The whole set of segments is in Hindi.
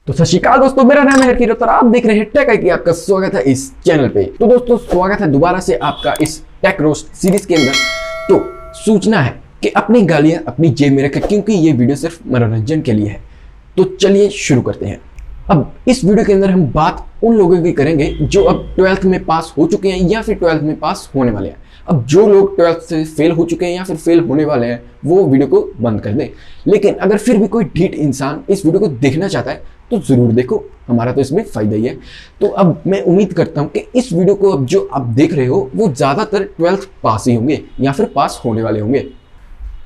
तो सत श्री अकाल दोस्तों, मेरा नाम है हरकीरत और आप देख रहे हैं टेक आई की। आपका स्वागत है इस चैनल पे। तो दोस्तों स्वागत है दोबारा से आपका इस टेक रोस्ट सीरीज के अंदर। तो सूचना है कि अपनी गालियां अपनी जेब में रखें, क्योंकि ये वीडियो सिर्फ मनोरंजन के लिए है। तो चलिए शुरू करते हैं। अब इस वीडियो के अंदर हम बात उन लोगों की करेंगे जो अब 12th में पास हो चुके हैं या फिर 12th में पास होने वाले हैं। अब जो लोग 12th से फेल हो चुके हैं या फिर फेल होने वाले हैं वो वीडियो को बंद कर दें। लेकिन अगर फिर भी कोई ढीठ इंसान इस वीडियो को देखना चाहता है तो जरूर देखो, हमारा तो इसमें फायदा ही है। तो अब मैं उम्मीद करता हूं कि इस वीडियो को अब जो आप देख रहे हो वो ज्यादातर 12th पास ही होंगे या फिर पास होने वाले होंगे।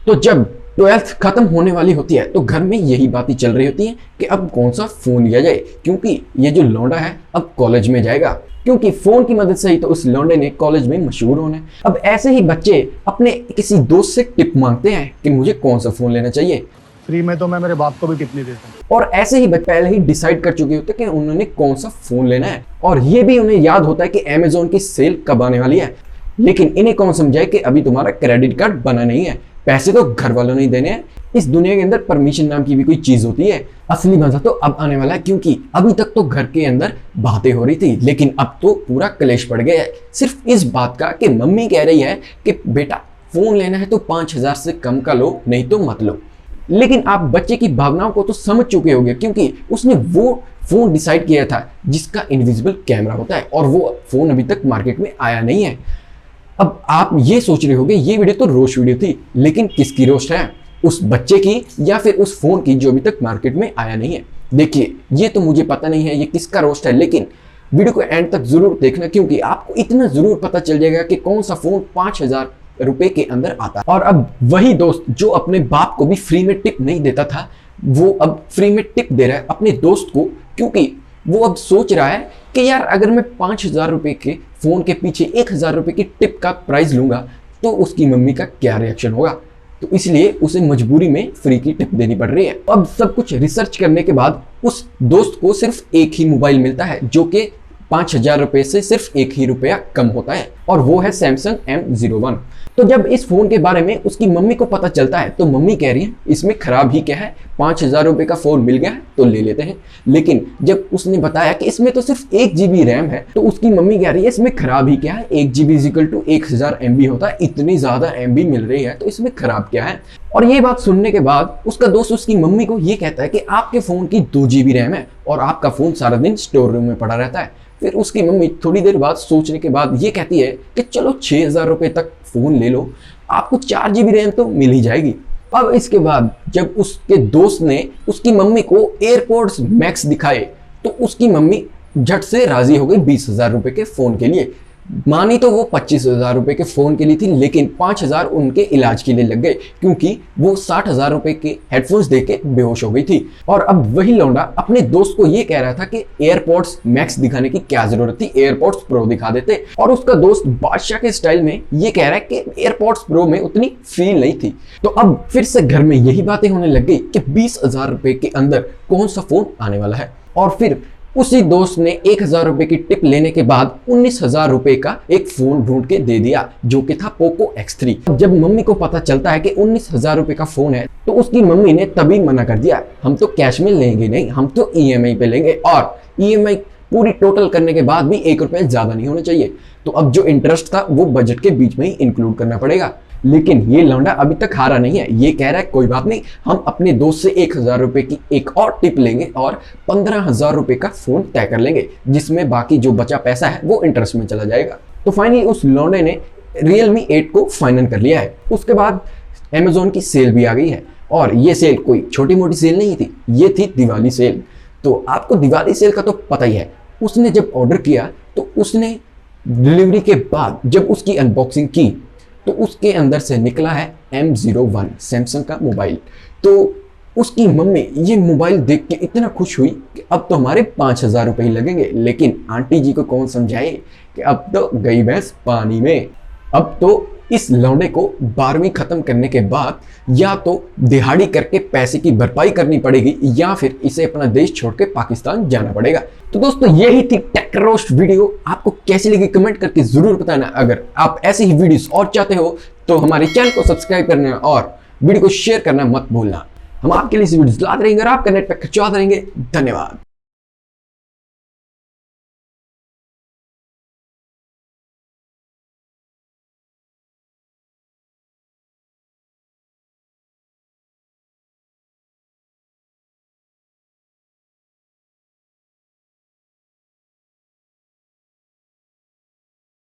तो जब 12th खत्म होने वाली होती है तो घर में यही बातें चल रही होती हैं कि अब कौन सा फोन लिया जाए, क्योंकि ये जो लौंडा है अब कॉलेज में जाएगा, क्योंकि फोन की मदद से ही तो उस लौंडे ने कॉलेज में मशहूर होना है। अब ऐसे ही बच्चे अपने किसी दोस्त से टिप मांगते हैं कि मुझे कौन सा फोन लेना चाहिए। फ्री में तो मैं मेरे बाप को भी टिप नहीं देता। और ऐसे ही बच्चे पहले ही डिसाइड कर चुके होते हैं कि उन्होंने कौन सा फोन लेना है, और ये भी उन्हें याद होता है कि अमेजोन की सेल कब आने वाली है। लेकिन इन्हें कौन समझाए कि अभी तुम्हारा क्रेडिट कार्ड बना नहीं है, पैसे तो घर वालों ने ही देने हैं। इस दुनिया के अंदर परमिशन नाम की भी कोई चीज होती है। असली मजा तो अब आने वाला है, क्योंकि अभी तक तो घर के अंदर बातें हो रही थी, लेकिन अब तो पूरा कलेश पड़ गया है सिर्फ इस बात का कि मम्मी कह रही है कि बेटा फोन लेना है तो 5,000 से कम का लो, नहीं तो मत लो। लेकिन आप बच्चे की भावनाओं को तो समझ चुके होंगे, क्योंकि उसने वो फोन डिसाइड किया था जिसका इनविजिबल कैमरा होता है, और वो फोन अभी तक मार्केट में आया नहीं है। अब आप ये सोच रहे होंगे ये वीडियो तो रोस्ट वीडियो थी, लेकिन किसकी रोस्ट है, उस बच्चे की या फिर उस फोन की जो अभी तक मार्केट में आया नहीं है। देखिए ये तो मुझे पता नहीं है ये किसका रोस्ट है, लेकिन वीडियो को एंड तक जरूर देखना, क्योंकि आपको इतना जरूर पता चल जाएगा कि कौन सा फोन 5,000 रुपए के अंदर आता है। और अब वही दोस्त जो अपने बाप को भी फ्री में टिप नहीं देता था, वो अब फ्री में टिप दे रहा है अपने दोस्त को, क्योंकि वो अब सोच रहा है कि यार अगर मैं 5,000 रुपए के फोन के पीछे 1,000 रुपए की टिप का प्राइस लूंगा तो उसकी मम्मी का क्या रिएक्शन होगा। तो इसलिए उसे मजबूरी में फ्री की टिप देनी पड़ रही है। अब सब कुछ रिसर्च करने के बाद उस दोस्त को सिर्फ एक ही मोबाइल मिलता है जो कि 5,000 रुपए से सिर्फ 1 ही रुपया कम होता है, और वो है सैमसंग M01। तो जब इस फोन के बारे में उसकी मम्मी को पता चलता है तो मम्मी कह रही है इसमें खराब ही क्या है, 5,000 रुपए का फोन मिल गया है तो ले लेते हैं। लेकिन जब उसने बताया कि इसमें तो सिर्फ 1 GB रैम है तो उसकी मम्मी कह रही है इसमें खराब ही क्या है, 1 GB इक्वल टू 1,000 MB होता है, इतनी ज्यादा MB मिल रही है तो इसमें खराब क्या है। और ये बात सुनने के बाद उसका दोस्त उसकी मम्मी को ये कहता है कि आपके फोन की 2 GB रैम है और आपका फोन सारा दिन स्टोर रूम में पड़ा रहता है। फिर उसकी मम्मी थोड़ी देर बाद सोचने के बाद ये कहती है कि चलो 6,000 रुपए तक फोन ले लो, आपको 4 GB रैम तो मिल ही जाएगी। अब इसके बाद जब उसके दोस्त ने उसकी मम्मी को एयरपोर्ट्स मैक्स दिखाए तो उसकी मम्मी झट से राजी हो गई 20,000 रुपए के फोन के लिए। मानी तो वो 25,000 रुपए के फोन के लिए थी, लेकिन 5,000 उनके इलाज के लिए लग गए, क्योंकि वो 60,000 रुपए के हेडफोन्स देके बेहोश हो गई थी। और अब वही लौंडा अपने दोस्त को ये कह रहा था कि एयरपोर्ट्स मैक्स दिखाने की क्या जरूरत थी, एयरपोर्ट्स प्रो दिखा देते। और उसका दोस्त बादशाह के स्टाइल में ये कह रहा है कि एयरपोर्ट्स प्रो में उतनी फील नहीं थी। तो अब फिर से घर में यही बातें होने लग गई कि 20,000 रुपए के अंदर कौन सा फोन आने वाला है। और फिर उसी दोस्त ने 1,000 रुपए की टिप लेने के बाद 19,000 रुपए का एक फोन ढूंढ के दे दिया, जो कि था पोको X3। जब मम्मी को पता चलता है कि 19,000 रुपए का फोन है तो उसकी मम्मी ने तभी मना कर दिया, हम तो कैश में लेंगे नहीं, हम तो EMI पे लेंगे, और EMI पूरी टोटल करने के बाद भी 1 रुपया ज्यादा नहीं होना चाहिए। तो अब जो इंटरेस्ट था वो बजट के बीच में ही इंक्लूड करना पड़ेगा। लेकिन ये लौंडा अभी तक हारा नहीं है, ये कह रहा है कोई बात नहीं, हम अपने दोस्त से 1,000 रुपए की एक और टिप लेंगे और 15,000 रुपए का फोन तय कर लेंगे, जिसमें बाकी जो बचा पैसा है वो इंटरेस्ट में चला जाएगा। तो फाइनली उस लौंडे ने Realme 8 को फाइनल कर लिया है। उसके बाद Amazon की सेल भी आ गई है, और ये सेल कोई छोटी मोटी सेल नहीं थी, ये थी दिवाली सेल। तो आपको दिवाली सेल का तो पता ही है। उसने जब ऑर्डर किया तो उसने डिलीवरी के बाद जब उसकी अनबॉक्सिंग की तो उसके अंदर से निकला है M01 सैमसंग का मोबाइल। तो उसकी मम्मी ये मोबाइल देख के इतना खुश हुई कि अब तो हमारे 5,000 रुपए ही लगेंगे। लेकिन आंटी जी को कौन समझाए कि अब तो गई भैंस पानी में। अब तो इस लौंडे को 12वीं खत्म करने के बाद या तो दिहाड़ी करके पैसे की भरपाई करनी पड़ेगी, या फिर इसे अपना देश छोड़ के पाकिस्तान जाना पड़ेगा। तो दोस्तों यही थी टेक रोस्ट वीडियो। आपको कैसी लगी कमेंट करके जरूर बताना। अगर आप ऐसी ही वीडियोस और चाहते हो तो हमारे चैनल को सब्सक्राइब करना और वीडियो को शेयर करना मत भूलना। हम आपके लिए वीडियोस लाते रहेंगे और आपका नेट पैक खिंचवाते रहेंगे। धन्यवाद।